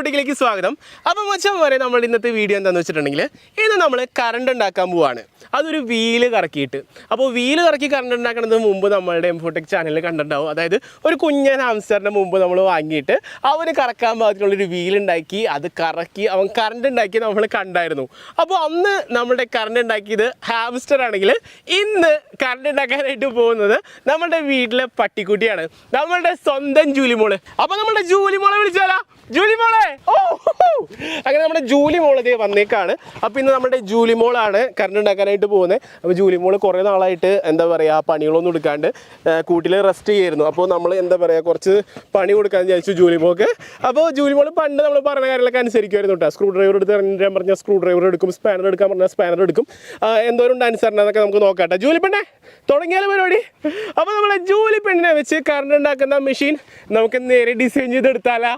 ഇൻഫോടെക്കിലേക്ക് സ്വാഗതം. അപ്പോൾ മച്ചാന്മാരെ, നമ്മുടെ ഇന്നത്തെ വീഡിയോ എന്താണെന്ന് വെച്ചിട്ടുണ്ടെങ്കിൽ ഇത് നമ്മൾ കറണ്ട് ഉണ്ടാക്കാൻ പോവാണ്. അതൊരു വീല് കറക്കിയിട്ട്. അപ്പോൾ വീല് കറക്കി കറണ്ട് ഉണ്ടാക്കുന്നത് മുമ്പ് നമ്മളുടെ ഇൻഫോടെക് ചാനലിൽ കണ്ടിട്ടുണ്ടാവും. അതായത് ഒരു കുഞ്ഞൻ ഹാംസ്റ്ററിൻ്റെ മുമ്പ് നമ്മൾ വാങ്ങിയിട്ട് അവന് കറക്കാൻ പാകത്തിനുള്ളൊരു വീലുണ്ടാക്കി അത് കറക്കി അവൻ കറണ്ട് ഉണ്ടാക്കി നമ്മൾ കണ്ടായിരുന്നു. അപ്പോൾ അന്ന് നമ്മുടെ കറണ്ട് ഉണ്ടാക്കിയത് ഹാംസ്റ്റർ ആണെങ്കിൽ ഇന്ന് കറണ്ട് ഉണ്ടാക്കാനായിട്ട് പോകുന്നത് നമ്മുടെ വീട്ടിലെ പട്ടിക്കുട്ടിയാണ്, നമ്മളുടെ സ്വന്തം ജൂലിമോള്. അപ്പോൾ നമ്മുടെ ജൂലിമോളെ വിളിച്ചാലോ? ജൂലിമോളെ, ഓ അങ്ങനെ നമ്മുടെ ജൂലിമോൾ ഇതേ വന്നേക്കാണ്. അപ്പോൾ ഇന്ന് നമ്മുടെ ജൂലിമോളാണ് കറണ്ട് ഉണ്ടാക്കാനായിട്ട് പോകുന്നത്. അപ്പോൾ ജൂലിമോൾ കുറേ നാളായിട്ട് എന്താ പറയുക പണികളൊന്നും എടുക്കാണ്ട് കൂട്ടിൽ റെസ്റ്റ് ചെയ്യായിരുന്നു. അപ്പോൾ നമ്മൾ എന്താ പറയുക കുറച്ച് പണി കൊടുക്കാമെന്ന് വിചാരിച്ചു ജൂലിമോൾക്ക്. അപ്പോൾ ജൂലിമോൾ പണ്ട് നമ്മൾ പറഞ്ഞ കാര്യങ്ങളൊക്കെ അനുസരിക്കുമായിരുന്നു കേട്ടോ. സ്ക്രൂ ഡ്രൈവർ എടുത്ത് ഇറങ്ങാൻ പറഞ്ഞാൽ സ്ക്രൂ ഡ്രൈവർ എടുക്കും, സ്പാനർ എടുക്കാൻ പറഞ്ഞാൽ സ്പാനർ എടുക്കും. എന്തോരം ഉണ്ട് അനുസരണം എന്നൊക്കെ നമുക്ക് നോക്കാം. ജൂലി പെണ്ണെ തുടങ്ങിയാലും പരിപാടി. അപ്പോൾ നമ്മളെ ജൂലി പെണ്ണിനെ വെച്ച് കറണ്ട് ഉണ്ടാക്കുന്ന മെഷീൻ നമുക്ക് നേരെ ഡിസൈൻ ചെയ്തെടുത്താലാ?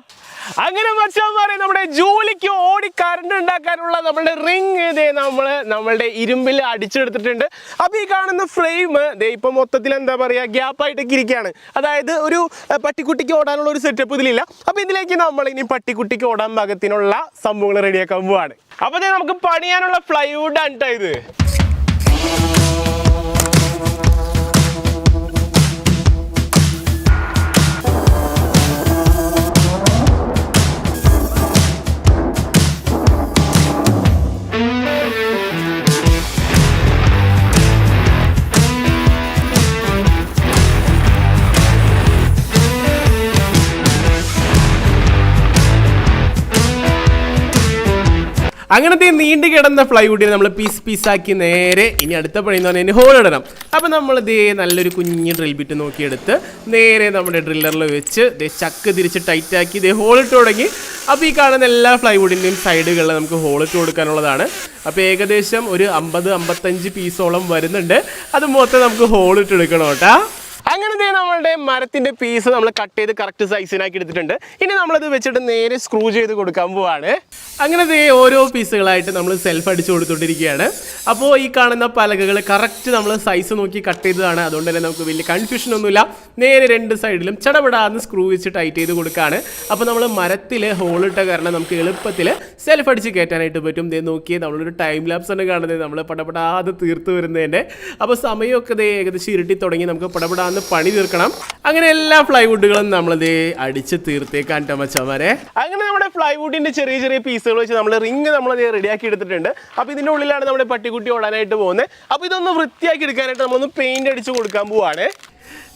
അങ്ങനെ മച്ചാന്മാരെ, നമ്മുടെ ജൂലിക്ക് ഓടി കറണ്ട് ഉണ്ടാക്കാനുള്ള നമ്മുടെ റിങ് ഇതേ നമ്മളുടെ ഇരുമ്പിൽ അടിച്ചെടുത്തിട്ടുണ്ട്. അപ്പോൾ ഈ കാണുന്ന ഫ്രെയിം ഇപ്പം മൊത്തത്തിൽ എന്താ പറയുക ഗ്യാപ്പായിട്ടൊക്കെ ഇരിക്കുകയാണ്. അതായത് ഒരു പട്ടിക്കുട്ടിക്ക് ഓടാനുള്ള ഒരു സെറ്റപ്പ് ഇതിലില്ല. അപ്പോൾ ഇതിലേക്ക് നമ്മൾ ഇനി പട്ടിക്കുട്ടിക്ക് ഓടാൻ പാകത്തിനുള്ള സംഭവങ്ങൾ റെഡിയാക്കാൻ പോവാണ്. അപ്പോൾ നമുക്ക് പണിയാനുള്ള പ്ലൈവുഡ് ആണ് കേട്ടോ ഇത്. അങ്ങനത്തെ നീണ്ടു കിടന്ന പ്ലൈവുഡിനെ നമ്മൾ പീസാക്കി നേരെ ഇനി അടുത്ത പണി എന്ന് പറഞ്ഞാൽ ഹോൾ ഇടണം. അപ്പോൾ നമ്മളിതേ നല്ലൊരു കുഞ്ഞ് ഡ്രിൽ ബിറ്റ് നോക്കിയെടുത്ത് നേരെ നമ്മുടെ ഡ്രില്ലറിൽ വെച്ച് ചക്ക് തിരിച്ച് ടൈറ്റാക്കി ഇതേ ഹോളിട്ട് തുടങ്ങി. അപ്പോൾ ഈ കാണുന്ന എല്ലാ പ്ലൈവുഡിൻ്റെയും സൈഡുകളിൽ നമുക്ക് ഹോളിട്ട് കൊടുക്കാനുള്ളതാണ്. അപ്പോൾ ഏകദേശം ഒരു 50-55 പീസോളം വരുന്നുണ്ട്. അത് മൊത്തം നമുക്ക് ഹോളിട്ട് എടുക്കണം കേട്ടോ. അങ്ങനത്തെ നമ്മളുടെ മരത്തിൻ്റെ പീസ് നമ്മൾ കട്ട് ചെയ്ത് കറക്റ്റ് സൈസിനാക്കി എടുത്തിട്ടുണ്ട്. ഇനി നമ്മളത് വെച്ചിട്ട് നേരെ സ്ക്രൂ ചെയ്ത് കൊടുക്കാൻ പോവാണ്. അങ്ങനത്തെ ഓരോ പീസുകളായിട്ട് നമ്മൾ സെൽഫ് അടിച്ചു കൊടുത്തുകൊണ്ടിരിക്കുകയാണ്. അപ്പോൾ ഈ കാണുന്ന പലകകൾ കറക്റ്റ് നമ്മൾ സൈസ് നോക്കി കട്ട് ചെയ്തതാണ്. അതുകൊണ്ട് തന്നെ നമുക്ക് വലിയ കൺഫ്യൂഷൻ ഒന്നുമില്ല. നേരെ രണ്ട് സൈഡിലും ചടപടാന്ന് സ്ക്രൂ വെച്ച് ടൈറ്റ് ചെയ്ത് കൊടുക്കുകയാണ്. അപ്പോൾ നമ്മൾ മരത്തിൽ ഹോളിട്ട കാരണം നമുക്ക് എളുപ്പത്തിൽ സെൽഫ് അടിച്ച് കയറ്റാനായിട്ട് പറ്റും. ഇതേ നോക്കിയേ നമ്മളൊരു ടൈം ലാപ്സ് ആണ് കാണുന്നത്, നമ്മൾ പടപടാതെ തീർത്ത് വരുന്നതിൻ്റെ. അപ്പോൾ സമയമൊക്കെ ഏകദേശം ഇരുട്ടി തുടങ്ങി, നമുക്ക് പടപടാന്ന് പണി തീർക്കണം. അങ്ങനെ എല്ലാ പ്ലൈവുഡുകളും നമ്മളിത് അടിച്ച് തീർത്തേക്കാൻ മച്ചാന്മാരെ. അങ്ങനെ നമ്മുടെ പ്ലൈവുഡിന്റെ ചെറിയ ചെറിയ പീസുകൾ വെച്ച് നമ്മൾ റിങ് നമ്മളത് റെഡിയാക്കി എടുത്തിട്ടുണ്ട്. അപ്പോൾ ഇതിന്റെ ഉള്ളിലാണ് നമ്മുടെ പട്ടിക്കുട്ടി ഓടാനായിട്ട് പോകുന്നത്. അപ്പോൾ ഇതൊന്ന് വൃത്തിയാക്കി എടുക്കാനായിട്ട് നമ്മളൊന്ന് പെയിന്റ് അടിച്ച് കൊടുക്കാൻ പോവാണ്.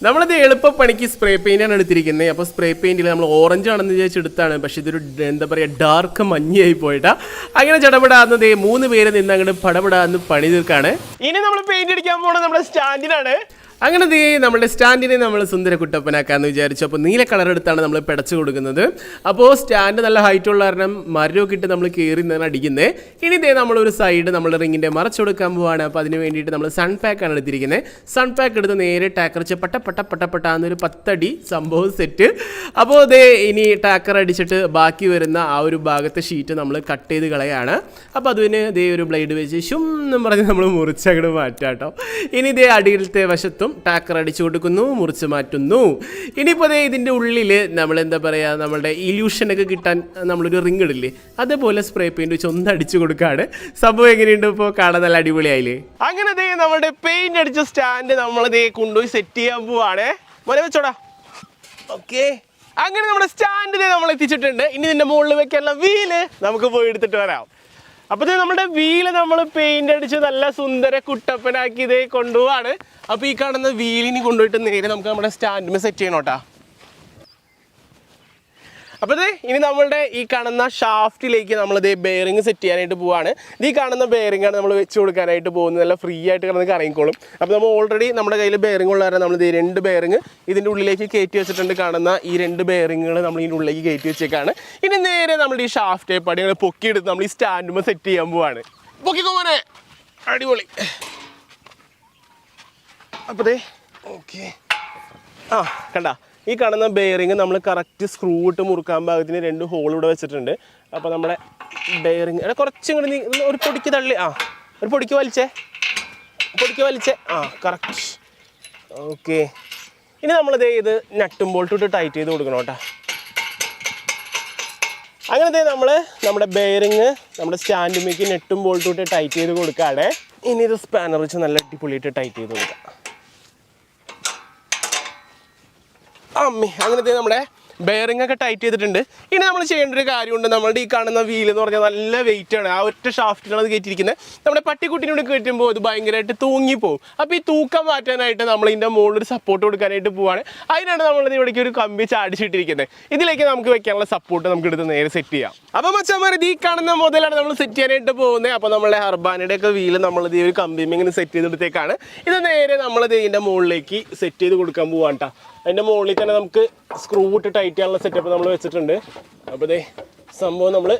നമ്മളിത് എളുപ്പപ്പണിക്ക് സ്പ്രേ പെയിൻ്റാണ് എടുത്തിരിക്കുന്നത്. അപ്പോൾ സ്പ്രേ പെയിൻറ്റിൽ നമ്മൾ ഓറഞ്ച് ആണെന്ന് വിചാരിച്ചെടുത്താണ്, പക്ഷേ ഇതൊരു എന്താ പറയുക ഡാർക്ക് മഞ്ഞയായി പോയിട്ടാ. അങ്ങനെ ചടപടാന്ന് 3 പേര് നിന്ന് അങ്ങോട്ട് പടപടാന്ന് പണി തീർക്കാണ്. ഇനി നമ്മൾ പെയിന്റ് അടിക്കാൻ പോകുന്നത് നമ്മുടെ സ്റ്റാൻഡിനാണ്. അങ്ങനെ നമ്മുടെ സ്റ്റാൻഡിനെ നമ്മൾ സുന്ദര കുട്ടപ്പനാക്കാന്ന് വിചാരിച്ചു. അപ്പോൾ നീല കളർ എടുത്താണ് നമ്മൾ പിടച്ചു കൊടുക്കുന്നത്. അപ്പോൾ സ്റ്റാൻഡ് നല്ല ഹൈറ്റ് ഉള്ള കാരണം മരമൊക്കെ ഇട്ട് നമ്മൾ കയറി നിന്നാണ് അടിക്കുന്നത്. ഇനി നമ്മളൊരു സൈഡ് നമ്മൾ റിങ്ങിൻ്റെ മറച്ചു കൊടുക്കാൻ പോവാണ്. അപ്പോൾ അതിന് വേണ്ടിയിട്ട് നമ്മൾ സൺ പാക്കാണ് എടുത്തിരിക്കുന്നത്. സൺ പാക്ക് എടുത്ത് നേരെ ടാക്കറിച്ച് പട്ടാന്നൊരു 10 അടി സംഭവം സെറ്റ്. അപ്പോൾ ഇനി ടാക്കർ അടിച്ചിട്ട് ബാക്കി വരുന്ന ആ ഒരു ഭാഗത്തെ ഷീറ്റ് നമ്മൾ കട്ട് ചെയ്ത് കളയാണ്. അപ്പോൾ അതിന് ഒരു ബ്ലേഡ് വെച്ച് ശും പറഞ്ഞ് നമ്മൾ മുറിച്ചങ്ങോട്ട് മാറ്റാം കേട്ടോ. ഇനി അടിയിലത്തെ വശത്തും ടാക്കർ അടിച്ചു കൊടുക്കുന്നു, മുറിച്ച് മാറ്റുന്നു. ഇനിയിപ്പോൾ ഇതിൻ്റെ ഉള്ളിൽ നമ്മൾ എന്താ പറയുക നമ്മളുടെ ഇല്യൂഷനൊക്കെ കിട്ടാൻ നമ്മളൊരു റിങ് ഇടില്ലേ, അതേപോലെ സ്പ്രേ പെയിന്റ് വെച്ച് ഒന്ന് അടിച്ചു കൊടുക്കുകയാണ്. സംഭവം എങ്ങനെയുണ്ട്? ഇപ്പോൾ കാണാൻ നല്ല അടിപൊളിയായില്ലേ? അങ്ങനെ നമ്മുടെ പെയിന്റ് അടിച്ച സ്റ്റാൻഡ് നമ്മളത് കൊണ്ടുപോയി സെറ്റ് ചെയ്യാൻ പോവാണ്. മോനെ വെച്ചോടാ. ഓക്കെ, അങ്ങനെ നമ്മുടെ സ്റ്റാൻഡ് നമ്മൾ എത്തിച്ചിട്ടുണ്ട്. ഇനി ഇതിൻ്റെ മുകളിൽ വെക്കാനുള്ള വീല് നമുക്ക് പോയി എടുത്തിട്ട് വരാം. അപ്പോൾ നമ്മുടെ വീല് നമ്മൾ പെയിന്റ് അടിച്ച് നല്ല സുന്ദര കുട്ടപ്പനാക്കി ഇതേ കൊണ്ടുപോവാണ്. അപ്പോൾ ഈ കാണുന്ന വീലിന് കൊണ്ടുപോയിട്ട് നേരെ നമുക്ക് നമ്മുടെ സ്റ്റാൻഡിന് സെറ്റ് ചെയ്യണം കേട്ടോ. അപ്പോൾ ഇനി നമ്മളുടെ ഈ കാണുന്ന ഷാഫ്റ്റിലേക്ക് നമ്മളിത് ബെയറിങ് സെറ്റ് ചെയ്യാനായിട്ട് പോവാണ്. ഈ കാണുന്ന ബെയറിങ്ങാണ് നമ്മൾ വെച്ച് കൊടുക്കാനായിട്ട് പോകുന്നത്. നല്ല ഫ്രീ ആയിട്ട് കിടന്ന് കറങ്ങിക്കോളും. അപ്പോൾ നമ്മൾ ഓൾറെഡി നമ്മുടെ കയ്യിൽ ബെയറിംഗ് ഉള്ള കാരണം നമ്മൾ 2 ബെയറിങ് ഇതിൻ്റെ ഉള്ളിലേക്ക് കയറ്റി വെച്ചിട്ടുണ്ട്. കാണുന്ന ഈ 2 ബെയറിങ്ങുകൾ നമ്മൾ ഇതിൻ്റെ ഉള്ളിലേക്ക് കയറ്റി വെച്ചേക്കാണ്. ഇനി നേരെ നമ്മൾ ഈ ഷാഫ്റ്റ് പടികൾ പൊക്കിയെടുത്ത് നമ്മൾ ഈ സ്റ്റാൻഡുമ്പോൾ സെറ്റ് ചെയ്യാൻ പോവാണ്. പൊക്കിക്കോനെ, അടിപൊളി. അപ്പോൾ ഓക്കെ, ആ കണ്ട ഈ കാണുന്ന ബെയറിങ് നമ്മൾ കറക്റ്റ് സ്ക്രൂ ഇട്ട് മുറുക്കാൻ പാകത്തിന് 2 ഹോൾ ഇവിടെ വെച്ചിട്ടുണ്ട്. അപ്പോൾ നമ്മുടെ ബെയറിങ് കുറച്ചും കൂടി ഒരു പൊടിക്ക് തള്ളി, ഒരു പൊടിക്ക് വലിച്ചേ, കറക്റ്റ്. ഓക്കെ, ഇനി നമ്മളിത് നട്ടും ബോൾട്ടും ഇട്ട് ടൈറ്റ് ചെയ്ത് കൊടുക്കണം കേട്ടോ. അങ്ങനത്തെ നമ്മൾ നമ്മുടെ ബെയറിങ് നമ്മുടെ സ്റ്റാൻഡുമേക്ക് നെട്ടും ബോൾട്ടും ഇട്ട് ടൈറ്റ് ചെയ്ത് കൊടുക്കുകയാണ്. ഇനി ഇത് സ്പാനർ വെച്ച് നല്ല അടിപൊളിയായിട്ട് ടൈറ്റ് ചെയ്ത് കൊടുക്കാം. അങ്ങനത്തെ നമ്മുടെ ബെയറിംഗ് ഒക്കെ ടൈറ്റ് ചെയ്തിട്ടുണ്ട്. ഇനി നമ്മൾ ചെയ്യേണ്ട ഒരു കാര്യമുണ്ട്. നമ്മളുടെ ഈ കാണുന്ന വീൽ എന്ന് പറഞ്ഞാൽ നല്ല വെയിറ്റ് ആണ്. ആ ഒറ്റ ഷാഫ്റ്റിലാണ് അത് കയറ്റിയിരിക്കുന്നത്. നമ്മുടെ പട്ടിക്കുട്ടിനോട് കയറ്റുമ്പോൾ ഇത് ഭയങ്കരമായിട്ട് തൂങ്ങിപ്പോവും. അപ്പോൾ ഈ തൂക്കം മാറ്റാനായിട്ട് നമ്മൾ ഇതിൻ്റെ മുകളിൽ ഒരു സപ്പോർട്ട് കൊടുക്കാനായിട്ട് പോവാണ്. അതിനാണ് നമ്മൾ ഇവിടേക്ക് ഒരു കമ്പി ചാടിച്ചിട്ടിരിക്കുന്നത്. ഇതിലേക്ക് നമുക്ക് വെക്കാനുള്ള സപ്പോർട്ട് നമുക്ക് എടുത്ത് നേരെ സെറ്റ് ചെയ്യാം. അപ്പോൾ മച്ചാന്മാർ ഇത് ഈ കാണുന്ന മുതലാണ് നമ്മൾ സെറ്റ് ചെയ്യാനായിട്ട് പോകുന്നത്. അപ്പോൾ നമ്മുടെ ഹർബാനയുടെ ഒക്കെ വീല് നമ്മളിത് ഒരു കമ്പിയും ഇങ്ങനെ സെറ്റ് ചെയ്തെടുത്തേക്കാണ്. ഇത് നേരെ നമ്മളിത് ഇതിൻ്റെ മുകളിലേക്ക് സെറ്റ് ചെയ്ത് കൊടുക്കാൻ പോവാണ് കേട്ടോ. അതിൻ്റെ മുകളിൽ തന്നെ നമുക്ക് സ്ക്രൂ ഇട്ട് ടൈറ്റ് ചെയ്യാനുള്ള സെറ്റപ്പ് നമ്മൾ വെച്ചിട്ടുണ്ട്. അപ്പോൾ ഇതേ സംഭവം നമ്മൾ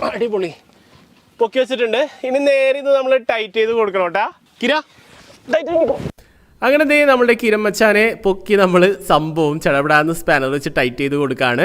അടിപൊളി പൊക്കി വെച്ചിട്ടുണ്ട്. ഇനി നേരെ ഇത് നമ്മൾ ടൈറ്റ് ചെയ്ത് കൊടുക്കണം കേട്ടാ. കിര ടൈറ്റ്. അങ്ങനെ നമ്മുടെ കിരം മച്ചാനെ പൊക്കി നമ്മൾ സംഭവം ചടപടാന്ന് സ്പാനർ വെച്ച് ടൈറ്റ് ചെയ്ത് കൊടുക്കുകയാണ്.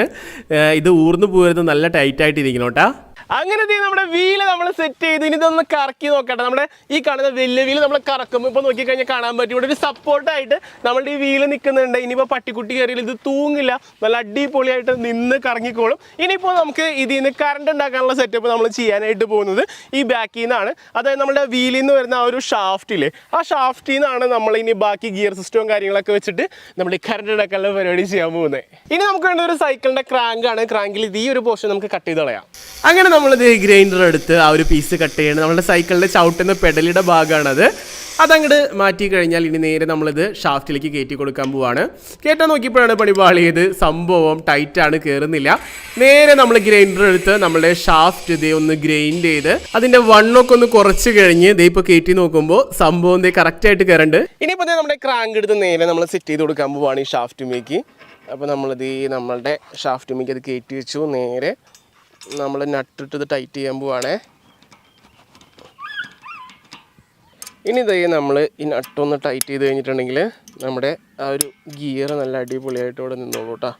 ഇത് ഊർന്നു പോരുന്നത് നല്ല ടൈറ്റായിട്ടിരിക്കണം കേട്ടാ. അങ്ങനെ നമ്മുടെ വീല് നമ്മൾ സെറ്റ് ചെയ്ത് ഇനി ഇതൊന്ന് കറക്കി നോക്കട്ടെ. നമ്മുടെ ഈ കാണുന്ന വലിയ വീല് നമ്മൾ കറക്കുമ്പോൾ ഇപ്പോൾ നോക്കിക്കഴിഞ്ഞാൽ കാണാൻ പറ്റും ഇവിടെ ഒരു സപ്പോർട്ടായിട്ട് നമ്മളുടെ ഈ വീല് നിൽക്കുന്നുണ്ട്. ഇനിയിപ്പോൾ പട്ടിക്കുട്ടി കയറിയാൽ ഇത് തൂങ്ങില്ല, നല്ല അടിപൊളിയായിട്ട് നിന്ന് കറങ്ങിക്കോളും. ഇനിയിപ്പോൾ നമുക്ക് ഇതിൽ നിന്ന് കറണ്ട് ഉണ്ടാക്കാനുള്ള സെറ്റപ്പ് നമ്മൾ ചെയ്യാനായിട്ട് പോകുന്നത് ഈ ബാക്കിൽ നിന്നാണ്. അതായത് നമ്മുടെ വീലിൽ നിന്ന് വരുന്ന ആ ഒരു ഷാഫ്റ്റില്ലേ, ആ ഷാഫ്റ്റിൽ നിന്നാണ് നമ്മൾ ഇനി ബാക്കി ഗിയർ സിസ്റ്റവും കാര്യങ്ങളൊക്കെ വെച്ചിട്ട് നമ്മൾ ഈ കറണ്ട് ഉണ്ടാക്കാനുള്ള പരിപാടി ചെയ്യാൻ പോകുന്നത്. ഇനി നമുക്ക് വേണ്ട ഒരു സൈക്കിളിൻ്റെ ക്രാങ്കാണ്. ക്രാങ്കിൽ ഈ ഒരു പോർഷൻ നമുക്ക് കട്ട് ചെയ്ത് കളയാം. അങ്ങനെ നമ്മളിത് ഗ്രൈൻഡർ എടുത്ത് ആ ഒരു പീസ് കട്ട് ചെയ്യണം. നമ്മുടെ സൈക്കിളിൻ്റെ ചവിട്ടുന്ന പെഡലിയുടെ ഭാഗമാണത്. അതങ്ങോട്ട് മാറ്റി കഴിഞ്ഞാൽ ഇനി നേരെ നമ്മളിത് ഷാഫ്റ്റിലേക്ക് കയറ്റി കൊടുക്കാൻ പോവാണ്. കയറ്റാൻ നോക്കിയപ്പോഴാണ് പണി പാളിയത്. സംഭവം ടൈറ്റാണ്, കയറുന്നില്ല. നേരെ നമ്മൾ ഗ്രൈൻഡർ എടുത്ത് നമ്മുടെ ഷാഫ്റ്റ് ഇതേ ഒന്ന് ഗ്രൈൻഡ് ചെയ്ത് അതിൻ്റെ വണ്ണൊക്കെ ഒന്ന് കുറച്ച് കഴിഞ്ഞ് ഇതേ ഇപ്പോൾ കയറ്റി നോക്കുമ്പോൾ സംഭവം ഇതേ കറക്റ്റായിട്ട് കയറുണ്ട്. ഇനിയിപ്പോൾ നമ്മുടെ ക്രാങ്ക് എടുത്ത് നേരെ നമ്മൾ സെറ്റ് ചെയ്ത് കൊടുക്കാൻ പോവാണ് ഈ ഷാഫ്റ്റുമേക്ക്. അപ്പോൾ നമ്മളിത് നമ്മളുടെ ഷാഫ്റ്റുമേക്ക് അത് കയറ്റി വെച്ചു. നേരെ നമ്മൾ നട്ടിട്ട് ഇത് ടൈറ്റ് ചെയ്യാൻ പോവാണേ. ഇനി ഇതേ നമ്മൾ ഈ നട്ടൊന്ന് ടൈറ്റ് ചെയ്ത് കഴിഞ്ഞിട്ടുണ്ടെങ്കിൽ നമ്മുടെ ആ ഒരു ഗിയർ നല്ല അടിപൊളിയായിട്ട് ഇവിടെ നിന്നോളൂ കേട്ടോ.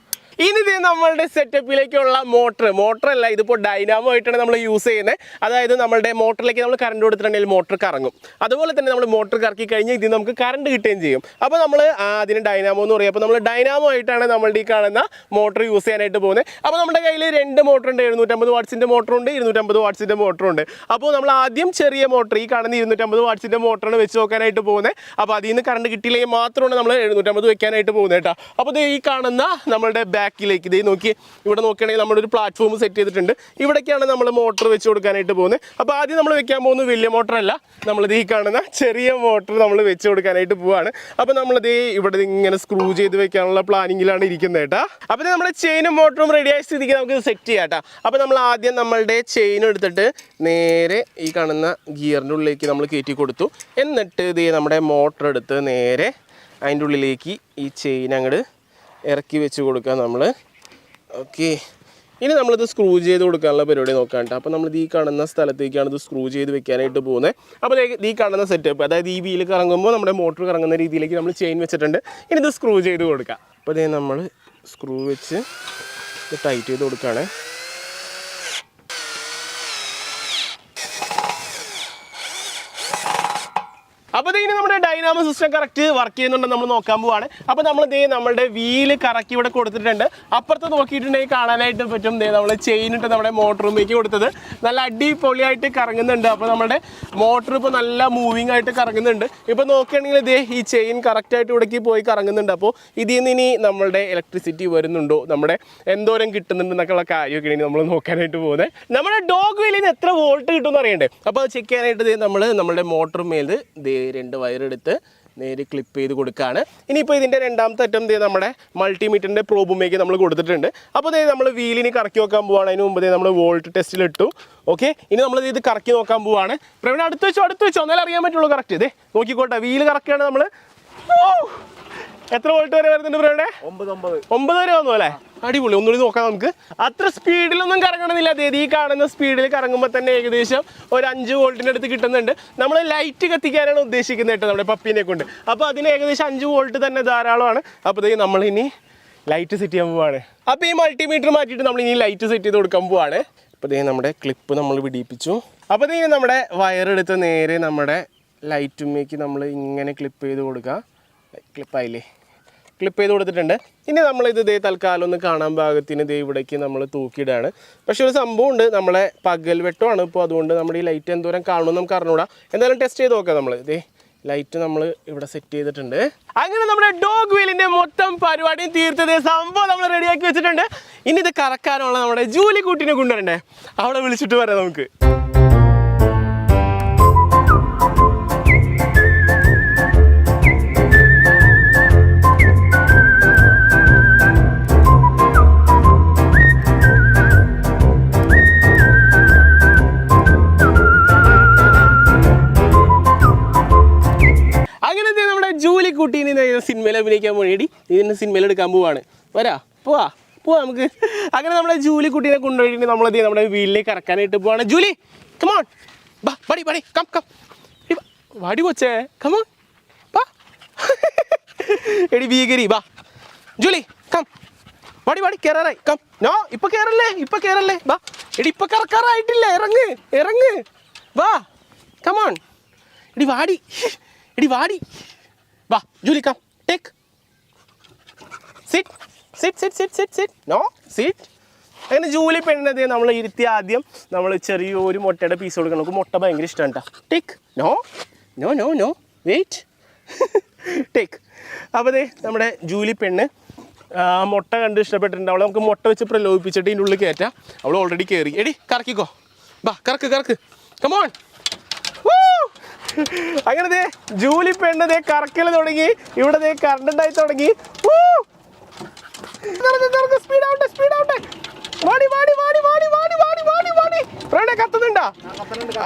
ഇനി ഇത് നമ്മളുടെ സെറ്റപ്പിലേക്കുള്ള മോട്ടറല്ല, ഇതിപ്പോൾ ഡൈനാമോ ആയിട്ടാണ് നമ്മൾ യൂസ് ചെയ്യുന്നത്. അതായത് നമ്മളുടെ മോട്ടറിലേക്ക് നമ്മൾ കറണ്ട് കൊടുത്തിട്ടുണ്ടെങ്കിൽ മോട്ടർ കറങ്ങും. അതുപോലെ തന്നെ നമ്മൾ മോട്ടർ കറക്കി കഴിഞ്ഞ് ഇതിൽ നമുക്ക് കറണ്ട് കിട്ടുകയും ചെയ്യും. അപ്പോൾ നമ്മൾ അതിന് ഡൈനാമോ എന്ന് പറയും. അപ്പോൾ നമ്മൾ ഡൈനാമോ ആയിട്ടാണ് നമ്മളുടെ ഈ കാണുന്ന മോട്ടർ യൂസ് ചെയ്യാനായിട്ട് പോകുന്നത്. അപ്പോൾ നമ്മുടെ കയ്യിൽ 2 മോട്ടറുണ്ട്. 750 വാട്ട്സിൻ്റെ മോട്ടറുണ്ട്, 250 വാട്ട്സിൻ്റെ മോട്ടറുണ്ട്. അപ്പോൾ നമ്മൾ ആദ്യം ചെറിയ മോട്ടർ, ഈ കാണുന്ന 250 വാട്ട്സിൻ്റെ മോട്ടറാണ് വെച്ച് നോക്കാനായിട്ട് പോകുന്നത്. അപ്പോൾ അതിൽ നിന്ന് കറണ്ട് കിട്ടിയില്ലെങ്കിൽ മാത്രമാണ് നമ്മൾ 750 വെക്കാനായിട്ട് പോകുന്നത് കേട്ടോ. അപ്പോൾ ഈ കാണുന്ന നമ്മളുടെ ബാക്കിലേക്ക് ഇതേ നോക്കി, ഇവിടെ നോക്കുകയാണെങ്കിൽ നമ്മളൊരു പ്ലാറ്റ്ഫോം സെറ്റ് ചെയ്തിട്ടുണ്ട്. ഇവിടേക്കാണ് നമ്മൾ മോട്ടർ വെച്ച് കൊടുക്കാനായിട്ട് പോകുന്നത്. അപ്പോൾ ആദ്യം നമ്മൾ വെക്കാൻ പോകുന്നത് വലിയ മോട്ടറല്ല, നമ്മളിത് ഈ കാണുന്ന ചെറിയ മോട്ടർ നമ്മൾ വെച്ച് കൊടുക്കാനായിട്ട് പോവാണ്. അപ്പോൾ നമ്മളിത് ഇവിടെ ഇങ്ങനെ സ്ക്രൂ ചെയ്ത് വെക്കാനുള്ള പ്ലാനിങ്ങിലാണ് ഇരിക്കുന്നത് കേട്ടോ. അപ്പോൾ നമ്മുടെ ചെയിനും മോട്ടറും റെഡിയായ സ്ഥിതിക്ക് നമുക്ക് സെറ്റ് ചെയ്യാം കേട്ടോ. അപ്പോൾ നമ്മൾ ആദ്യം നമ്മളുടെ ചെയിൻ എടുത്തിട്ട് നേരെ ഈ കാണുന്ന ഗിയറിൻ്റെ ഉള്ളിലേക്ക് നമ്മൾ കയറ്റി കൊടുത്തു. എന്നിട്ട് ഇത് നമ്മുടെ മോട്ടർ എടുത്ത് നേരെ അതിൻ്റെ ഉള്ളിലേക്ക് ഈ ചെയിൻ അങ്ങോട്ട് ഇറക്കി വെച്ച് കൊടുക്കുക നമ്മൾ. ഓക്കെ, ഇനി നമ്മളിത് സ്ക്രൂ ചെയ്ത് കൊടുക്കാനുള്ള പരിപാടി നോക്കാം കേട്ടോ. അപ്പോൾ നമ്മളിത് ഈ കാണുന്ന സ്ഥലത്തേക്കാണ് ഇത് സ്ക്രൂ ചെയ്ത് വെക്കാനായിട്ട് പോകുന്നത്. അപ്പോൾ ഈ കാണുന്ന സെറ്റപ്പ്, അതായത് ഈ വീല് കറങ്ങുമ്പോൾ നമ്മുടെ മോട്ടർ കറങ്ങുന്ന രീതിയിലേക്ക് നമ്മൾ ചെയിൻ വെച്ചിട്ടുണ്ട്. ഇനി ഇത് സ്ക്രൂ ചെയ്ത് കൊടുക്കാം. അപ്പോൾ ഇതേ നമ്മൾ സ്ക്രൂ വെച്ച് ഇത് ടൈറ്റ് ചെയ്ത് കൊടുക്കുകയാണ്. അപ്പോൾ ഇതിന് നമ്മുടെ ഡൈനാമോ സിസ്റ്റം കറക്റ്റ് വർക്ക് ചെയ്യുന്നുണ്ടെന്ന് നമ്മൾ നോക്കാൻ പോവാണ്. അപ്പോൾ നമ്മൾ നമ്മളുടെ വീല് കറക്കി ഇവിടെ കൊടുത്തിട്ടുണ്ട്. അപ്പുറത്ത് നോക്കിയിട്ടുണ്ടെങ്കിൽ കാണാനായിട്ട് പറ്റും നമ്മൾ ചെയിൻ ഇട്ട് നമ്മുടെ മോട്ടറുമേക്ക് കൊടുത്തത് നല്ല അടിപൊളിയായിട്ട് കറങ്ങുന്നുണ്ട്. അപ്പോൾ നമ്മുടെ മോട്ടർ ഇപ്പോൾ നല്ല മൂവിങ് ആയിട്ട് കറങ്ങുന്നുണ്ട്. ഇപ്പോൾ നോക്കുകയാണെങ്കിൽ ഈ ചെയിൻ കറക്റ്റായിട്ട് ഇവിടേക്ക് പോയി കറങ്ങുന്നുണ്ട്. അപ്പോൾ ഇതിൽ നിന്ന് ഇനി നമ്മളുടെ ഇലക്ട്രിസിറ്റി വരുന്നുണ്ടോ, നമ്മുടെ എന്തോരം കിട്ടുന്നുണ്ടെന്നൊക്കെയുള്ള കാര്യമൊക്കെയാണ് നമ്മൾ നോക്കാനായിട്ട് പോകുന്നത്. നമ്മുടെ ഡോഗ് വീലിൽ നിന്ന് എത്ര വോൾട്ട് കിട്ടുമെന്ന് അറിയണ്ടേ. അപ്പോൾ അത് ചെക്ക് ചെയ്യാനായിട്ട് നമ്മളുടെ മോട്ടർ മേൽ 2 വയറെടുത്ത് നേരെ ക്ലിപ്പ് ചെയ്ത് കൊടുക്കുകയാണ്. ഇനിയിപ്പോൾ ഇതിൻ്റെ രണ്ടാമത്തെ അറ്റം നമ്മുടെ മൾട്ടിമീറ്ററിൻ്റെ പ്രോബുമേക്ക് നമ്മൾ കൊടുത്തിട്ടുണ്ട്. അപ്പോൾ നമ്മൾ വീലിന് കറക്കി നോക്കാൻ പോവുകയാണ്. അതിന് മുമ്പ് നമ്മൾ വോൾട്ട് ടെസ്റ്റിലിട്ടു. ഓക്കെ, ഇനി നമ്മൾ ഇത് കറക്കി നോക്കാൻ പോവുകയാണ്. പ്രവീൺ അടുത്ത് വെച്ചോ എന്നാലും അറിയാൻ പറ്റുള്ളൂ കറക്റ്റ്. ഇതേ നോക്കിക്കോട്ടെ, വീല് കറക്കുകയാണ് നമ്മൾ. എത്ര വോൾട്ട് വരെ വരുന്നുണ്ട് പ്രവീണേ? 9 വരെ വന്നു അല്ലേ? അടിപൊളി. ഒന്നുകൂടി നോക്കാം നമുക്ക്. അത്ര സ്പീഡിലൊന്നും കറങ്ങണമെന്നില്ല. ഈ കാണുന്ന സ്പീഡിൽ കറങ്ങുമ്പോൾ തന്നെ ഏകദേശം ഒരു 5 വോൾട്ടിൻ്റെ അടുത്ത് കിട്ടുന്നുണ്ട്. നമ്മൾ ലൈറ്റ് കത്തിക്കാനാണ് ഉദ്ദേശിക്കുന്നത് കേട്ടോ നമ്മുടെ പപ്പീനെ കൊണ്ട്. അപ്പോൾ അതിന് ഏകദേശം 5 വോൾട്ട് തന്നെ ധാരാളമാണ്. അപ്പോൾ നമ്മളിനി ലൈറ്റ് സെറ്റ് ചെയ്യാൻ പോവാണ്. അപ്പോൾ ഈ മൾട്ടിമീറ്റർ മാറ്റിയിട്ട് നമ്മൾ ഇനി ലൈറ്റ് സെറ്റ് ചെയ്ത് കൊടുക്കാൻ പോവാണ്. അപ്പോൾ നമ്മുടെ ക്ലിപ്പ് നമ്മൾ പിടിപ്പിച്ചു. അപ്പോൾ നമ്മുടെ വയറെടുത്ത് നേരെ നമ്മുടെ ലൈറ്റുമേക്ക് നമ്മൾ ഇങ്ങനെ ക്ലിപ്പ് ചെയ്ത് കൊടുക്കുക. ക്ലിപ്പായില്ലേ? ക്ലിപ്പ് ചെയ്ത് കൊടുത്തിട്ടുണ്ട്. ഇനി നമ്മളിത് ഇതേ തൽക്കാലം ഒന്ന് കാണാൻ പാകത്തിന് ഇതേ ഇവിടേക്ക് നമ്മൾ തൂക്കിയിടാണ്. പക്ഷെ ഒരു സംഭവം ഉണ്ട്, നമ്മളെ പകൽ വെട്ടമാണ് ഇപ്പോൾ, അതുകൊണ്ട് നമ്മുടെ ഈ ലൈറ്റ് എന്തോരം കാണുമെന്ന് നമുക്ക് അറിഞ്ഞൂടാ. എന്തായാലും ടെസ്റ്റ് ചെയ്ത് നോക്കാം. നമ്മൾ ഇതേ ലൈറ്റ് നമ്മൾ ഇവിടെ സെറ്റ് ചെയ്തിട്ടുണ്ട്. അങ്ങനെ നമ്മുടെ ഡോഗ് വീലിൻ്റെ മൊത്തം പരിപാടിയും തീർത്തത് സംഭവം നമ്മൾ റെഡിയാക്കി വെച്ചിട്ടുണ്ട്. ഇനി ഇത് കറക്കാനുള്ള നമ്മുടെ ജൂലി കുട്ടീനെ കൊണ്ടുവരണ്ടേ, അവിടെ വിളിച്ചിട്ട് വരാം നമുക്ക്. കുട്ടീനെ സിനിമയിൽ അഭിനയിക്കാൻ വേണ്ടി ഇതിൻ്റെ സിനിമയിൽ എടുക്കാൻ പോവാണ്. പോവാ നമുക്ക്. അങ്ങനെ നമ്മുടെ ജൂലി കുട്ടീനെ കൊണ്ടുപോയിട്ട് നമ്മളത് നമ്മുടെ വീട്ടിലേക്ക് ഇറക്കാനായിട്ട് പോവാണ്. ജൂലി കമോൺ, ബടി കം വാടി കൊച്ചേ, കമോൺ എടി ഭീകരി, ജൂലി കം, വാടി കയറാറായി, കം. നോ ഇപ്പൊ കേറല്ലേ ബാ എടി, ഇപ്പൊ കറക്കാറായിട്ടില്ല, ഇറങ്ങ് വാ, കമോൺ എടി വാടി വാ Julie, come take sit no sit. അങ്ങനെ ജൂലി പെണ്ണത് നമ്മൾ ഇരുത്തി ആദ്യം നമ്മൾ ചെറിയൊരു മുട്ടയുടെ പീസ് കൊടുക്കണം. നമുക്ക് മുട്ട ഭയങ്കര ഇഷ്ടമാണ് കേട്ടോ. Take no wait take. അപ്പോൾ അതെ നമ്മുടെ ജൂലി പെണ്ണ് മുട്ട കണ്ട് ഇഷ്ടപ്പെട്ടിട്ടുണ്ട്. അവളെ നമുക്ക് മുട്ട വെച്ച് പ്രലോഭിപ്പിച്ചിട്ട് ഇതിൻ്റെ ഉള്ളിൽ കയറ്റാം. അവൾ ഓൾറെഡി കയറി. എടി കറക്കിക്കോ, കറക്ക് കമോൺ. അങ്ങനെ ജൂലി പെണ്ണ് കറക്കൽ തുടങ്ങി. ഇവിടെ കറണ്ട് ഉണ്ടായി തുടങ്ങി. കത്തുന്നുണ്ടാ?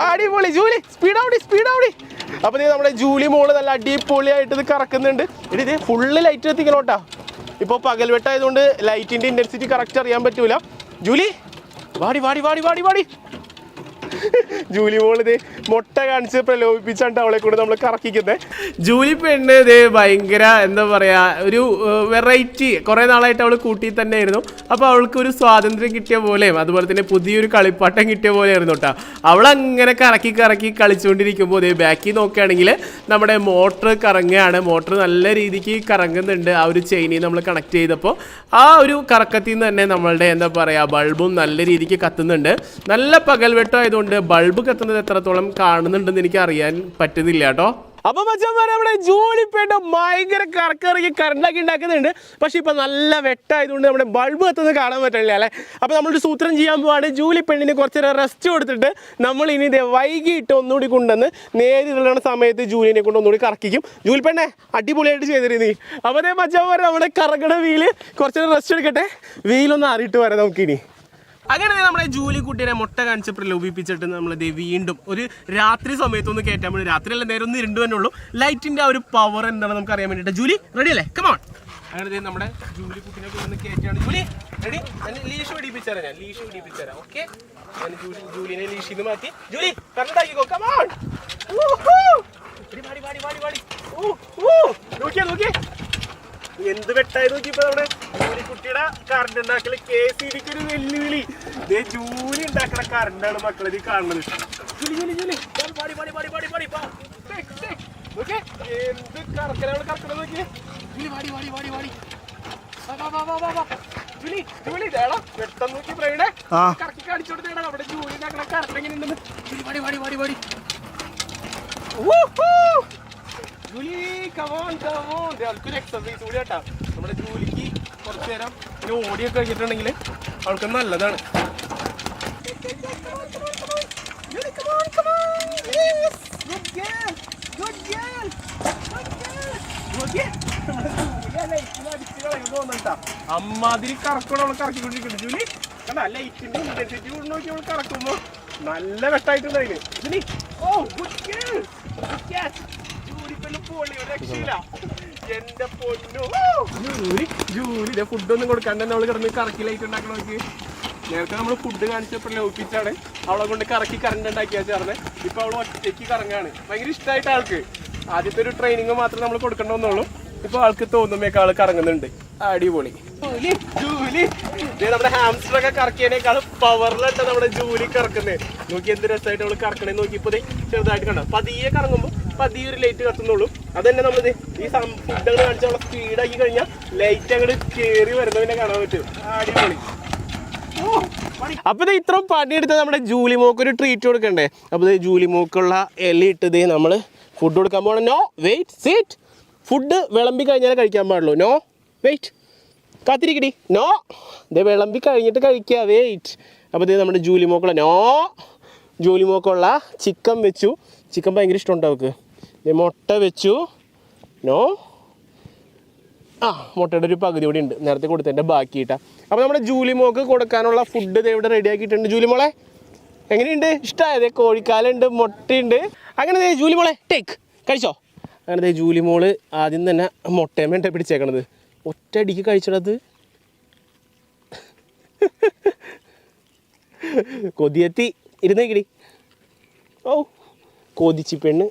അടിപൊളി ജൂലി, സ്പീഡ് ആവടി. അപ്പൊ നമ്മുടെ ജൂലി മോള് നല്ല അടിപൊളിയായിട്ട് ഇത് കറക്കുന്നുണ്ട്. ഇത് ഫുള്ള് ലൈറ്റ് എത്തിക്കണോട്ടാ. ഇപ്പൊ പകൽ വെട്ടായതുകൊണ്ട് ലൈറ്റിന്റെ ഇന്റൻസിറ്റി കറക്റ്റ് അറിയാൻ പറ്റൂല. ജൂലി വാടി. ജൂലി മോള് മുട്ട കാണിച്ച് പ്രലോഭിപ്പിച്ചാണ്ട് അവളെ കൂടെ നമ്മൾ കറക്കിക്കുന്നത്. ജൂലി പെണ്ണ് ഭയങ്കര എന്താ പറയാ, ഒരു വെറൈറ്റി. കുറെ നാളായിട്ട് അവൾ കൂട്ടി തന്നെ ആയിരുന്നു. അപ്പോൾ അവൾക്ക് ഒരു സ്വാതന്ത്ര്യം കിട്ടിയ പോലെയും അതുപോലെ തന്നെ പുതിയൊരു കളിപ്പാട്ടം കിട്ടിയ പോലെ ആയിരുന്നു കേട്ടോ. അവളങ്ങനെ കറക്കി കളിച്ചുകൊണ്ടിരിക്കുമ്പോൾ ബാക്കി നോക്കുകയാണെങ്കിൽ നമ്മുടെ മോട്ടർ കറങ്ങുകയാണ്. മോട്ടർ നല്ല രീതിക്ക് കറങ്ങുന്നുണ്ട്. ആ ഒരു ചെയിനിൽ നമ്മൾ കണക്ട് ചെയ്തപ്പോൾ ആ ഒരു കറക്കത്തിൽ നിന്ന് തന്നെ നമ്മളുടെ എന്താ പറയുക ബൾബും നല്ല രീതിക്ക് കത്തുന്നുണ്ട്. നല്ല പകൽ വെട്ടമായതുകൊണ്ട് ബൾബ് കത്തുന്നത് എത്രത്തോളം കാണുന്നുണ്ടെന്ന് എനിക്ക് അറിയാൻ പറ്റുന്നില്ല കേട്ടോ. അപ്പൊ മച്ചാന്മാരെ നമ്മുടെ ജൂലി പെണ്ണ് ഭയങ്കര കറക്കിറങ്ങി കറണ്ടാക്കി ഉണ്ടാക്കുന്നുണ്ട്. പക്ഷെ ഇപ്പൊ നല്ല വെട്ടായതുകൊണ്ട് നമ്മുടെ ബൾബ് കത്തുന്നത് കാണാൻ പറ്റില്ല അല്ലേ. അപ്പൊ നമ്മളൊരു സൂത്രം ചെയ്യാൻ പോവാണ്. ജൂലി പെണ്ണിന് കുറച്ച് റെസ്റ്റ് കൊടുത്തിട്ട് നമ്മൾ ഇനി വൈകിട്ട് ഒന്നുകൂടി കൊണ്ടുവന്ന് നേരിടുന്ന സമയത്ത് ജൂലിനെ കൊണ്ട് ഒന്നുകൂടി കറക്കിക്കും. ജൂലി പെണ്ണെ അടിപൊളിയായിട്ട് ചെയ്തിരുന്നു. അപ്പൊ അതേ മച്ചാന്മാരെ നമ്മുടെ കറങ്ങണ വീല് കുറച്ച് റെസ്റ്റ് എടുക്കട്ടെ. വീലൊന്ന് അറിയിട്ട് വരാം നമുക്കിനി. അങ്ങനെ നമ്മുടെ ജൂലി കുട്ടീനെ മുട്ട കാണിച്ച് പ്രലോഭിപ്പിച്ചിട്ട് നമ്മളിത് വീണ്ടും ഒരു രാത്രി സമയത്തൊന്ന് കയറ്റാൻ വേണ്ടി, രാത്രിയല്ല നേരം ഒന്ന് ഇരുണ്ട് തന്നെ ഉള്ളൂ. ലൈറ്റിന്റെ ആ ഒരു പവർ എന്താണ് നമുക്ക് അറിയാൻ വേണ്ടിയിട്ട്. ജൂലി റെഡി അല്ലേ? കമോൺ. അങ്ങനെ നമ്മുടെ ജൂലി കുട്ടീനെ ഒന്ന് കയറ്റാണ്. Julie ready? ലീഷ് പിടിപ്പിച്ചാരാ ഓക്കെ. ജൂലിനെ ലീഷിന്ന് മാറ്റി. ജൂലി കറണ്ടാക്കിക്കോ, കമോൺ. നോക്കിയേ എന്ത് വെട്ടായി നോക്കി. ഇപ്പൊ നമ്മുടെ ജൂലി കുട്ടിയുടെ കറണ്ട് ഉണ്ടാക്കല് KCBക്ക് ഒരു വെല്ലുവിളി. ജൂലി ഉണ്ടാക്കണ കറണ്ടാണ് മക്കളെ ഇത് കാണുന്നത്. ജൂലി എന്ത് കറക്കലാണ് കറക്കണത് നോക്കിയേ. ജൂലി പെട്ടെന്ന് നോക്കി പ്രവീണെ കറക്കി കാണിച്ചു കൊടുത്തേടാ നമ്മുടെ ജൂലി ഉണ്ടാക്കണ കറണ്ട് എങ്ങനെ ഉണ്ടെന്ന്. ജൂലി കമോൺ അവൾക്കൊരു എക്സസൈസ് കൂടി കേട്ടാ. നമ്മുടെ ജൂലിക്ക് കുറച്ചു നേരം ഇങ്ങനെ ഓടിയൊക്കെ കഴിഞ്ഞിട്ടുണ്ടെങ്കിൽ അവൾക്ക് നല്ലതാണ്. അമ്മാതിരി കറക്കണം അവൾ കറക്കിക്കൊണ്ടിരിക്കുന്നുണ്ട്. ജൂലി കണ്ടാ ലൈറ്റിന്റെ ഇന്റൻസിറ്റി കൊണ്ട് നോക്കി അവൾ കറക്കുമ്പോ നല്ല വെട്ടായിട്ടുണ്ടായില്ലേ ജൂലി. എന്റെ പൊന്നു ജൂലിയുടെ ഫുഡൊന്നും കൊടുക്കാണ്ട് തന്നെ അവള് കിടന്ന് കറക്കി ലൈറ്റ് ഉണ്ടാക്കണ നോക്കി. നേരത്തെ നമ്മൾ ഫുഡ് കാണിച്ചപ്പോൾ ലോപ്പിച്ചാണ് അവളെ കൊണ്ട് കറക്കി കറണ്ട് ഉണ്ടാക്കിയാ ചേർന്ന്. ഇപ്പൊ അവള് ഒറ്റയ്ക്ക് കറങ്ങാണ്. ഭയങ്കര ഇഷ്ടമായിട്ട് ആൾക്ക്. ആദ്യത്തെ ഒരു ട്രെയിനിങ് മാത്രമേ നമ്മൾ കൊടുക്കണമെന്നുള്ളൂ. ഇപ്പൊ ആൾക്ക് തോന്നുമ്പോഴേക്ക് ആള് കറങ്ങുന്നുണ്ട്. അടിപൊളി. ജൂലി നമ്മുടെ ഹാംസ്റ്റർ ഒക്കെ കറക്കിയതിനേക്കാളും പവറിലിട്ട് നമ്മുടെ ജൂലി കറക്കുന്നത് നോക്കി. എന്ത് രസമായിട്ട് അവള് കറക്കണേ നോക്കി. ഇപ്പൊ ചെറുതായിട്ട് കണ്ടോ പതിയെ കറങ്ങുമ്പോൾ പതിയെ ഒരു ലൈറ്റ് കത്തുന്നുള്ളൂ. അത് തന്നെ നമ്മളിത് ഈ ഫുഡ് അങ്ങോട്ട് കാണിച്ചാൽ സ്പീഡാക്കി കഴിഞ്ഞാൽ ലൈറ്റ് അങ്ങോട്ട് കയറി വരുന്നതിനെ കാണാൻ പറ്റും. അടിപൊളി. അപ്പോൾ ഇത് ഇത്രയും പണിയെടുത്ത് നമ്മുടെ ജൂലി മോക്ക് ഒരു ട്രീറ്റ് കൊടുക്കണ്ടേ. അപ്പോൾ ഇത് ജൂലി മോക്കുള്ള ഇല ഇട്ടത് നമ്മൾ ഫുഡ് കൊടുക്കാൻ പോകണം. No wait seat. ഫുഡ് വിളമ്പി കഴിഞ്ഞാൽ കഴിക്കാൻ പാടുള്ളൂ. No wait, കാത്തിരിക്കടി. നോ, ഇത് വിളമ്പി കഴിഞ്ഞിട്ട് കഴിക്കുക. വെയിറ്റ്. അപ്പോൾ ഇത് നമ്മുടെ ജൂലി മോക്കുള്ള നോ, ജൂലി മോക്കുള്ള ചിക്കൻ വെച്ചു. ചിക്കൻ ഭയങ്കര ഇഷ്ടമുണ്ട് അവൾക്ക്. ഇത് മുട്ട വെച്ചു. നോ, ആ മുട്ടയുടെ ഒരു പകുതി കൂടി ഉണ്ട്, നേരത്തെ കൊടുത്തതിൻ്റെ ബാക്കിയിട്ടാ. അപ്പോൾ നമ്മുടെ ജൂലി മോക്ക് കൊടുക്കാനുള്ള ഫുഡ് ഇത് ഇവിടെ റെഡി ആക്കിയിട്ടുണ്ട്. ജൂലി മോളെ എങ്ങനെയുണ്ട്? ഇഷ്ടമായത്? കോഴിക്കാലുണ്ട്, മുട്ടയുണ്ട്. അങ്ങനെ ജൂലി മോളെ ടേക്ക് കഴിച്ചോ. അങ്ങനെ ജൂലി മോള് ആദ്യം തന്നെ മുട്ടയും വേണ്ട പിടിച്ചേക്കണത്. ഒറ്റ അടിക്ക് കഴിച്ചത്. കൊതിയെത്തി. ഇരുന്നേക്കിടി. ഓ കൊതിച്ചി പെണ്ണ്.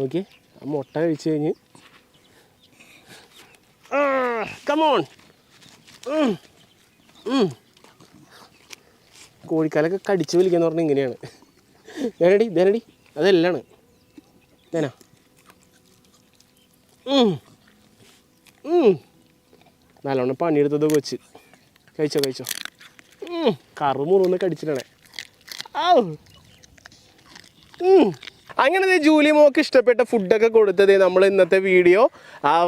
ഓക്കെ, ആ മുട്ട കഴിച്ചു കഴിഞ്ഞ് കമോൺ. കോഴിക്കാലൊക്കെ കടിച്ചു വലിക്കാന്ന് പറഞ്ഞാൽ ഇങ്ങനെയാണ്. ദേനടി ദേനടി അതെല്ലാണ് ദേനാ. നല്ലോണം പണിയെടുത്തത് കൊച്ച്. കഴിച്ചോ കഴിച്ചോ. കറുമുറൊന്ന് കടിച്ചിട്ടാണേ. അങ്ങനെ ജൂലി മോക്ക് ഇഷ്ടപ്പെട്ട ഫുഡൊക്കെ കൊടുത്തത് നമ്മൾ ഇന്നത്തെ വീഡിയോ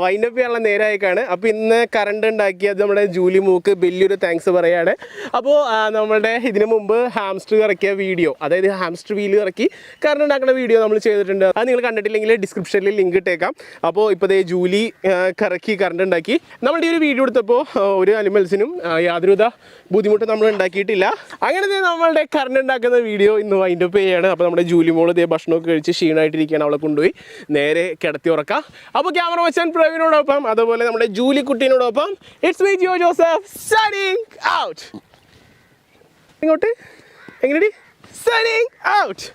വൈൻഡപ്പ് ചെയ്യാനുള്ള നേരമായിക്കാണ്. അപ്പോൾ ഇന്ന് കറണ്ട് ഉണ്ടാക്കിയത് നമ്മുടെ ജൂലി മോക്ക് വലിയൊരു താങ്ക്സ് പറയുകയാണ്. അപ്പോൾ നമ്മുടെ ഇതിനു മുമ്പ് ഹാംസ്റ്റർ ഇറക്കിയ വീഡിയോ, അതായത് ഹാംസ്റ്റർ വീല് ഇറക്കി കറണ്ട് ഉണ്ടാക്കുന്ന വീഡിയോ നമ്മൾ ചെയ്തിട്ടുണ്ട്. അത് നിങ്ങൾ കണ്ടിട്ടില്ലെങ്കിൽ ഡിസ്ക്രിപ്ഷനിൽ ലിങ്ക് ഇട്ടേക്കാം. അപ്പോൾ ഇപ്പോൾ ജൂലി കറക്കി കറണ്ട് ഉണ്ടാക്കി. നമ്മുടെ ഈ ഒരു വീഡിയോ എടുത്തപ്പോൾ ഒരു അനിമൽസിനും യാതൊരുവിധ ബുദ്ധിമുട്ടും നമ്മൾ ഉണ്ടാക്കിയിട്ടില്ല. അങ്ങനെ നമ്മളുടെ കറണ്ട് ഉണ്ടാക്കുന്ന വീഡിയോ ഇന്ന് വൈൻഡപ്പ് ചെയ്യുകയാണ്. അപ്പോൾ നമ്മുടെ ജൂലി മോള് ഇതേ ഭക്ഷണമൊക്കെ കഴിച്ച് ക്ഷീണമായിട്ടിരിക്കുകയാണ്. അവളെ കൊണ്ടുപോയി നേരെ കിടത്തി ഉറക്കാം. അപ്പോൾ ക്യാമറ വെച്ചാൻ പ്രവീണോടൊപ്പം അതുപോലെ നമ്മുടെ ജൂലി കുട്ടീനോടൊപ്പം it's me Jio Joseph signing out. ഇങ്ങോട്ട് എങ്ങനെയാടി? Signing out.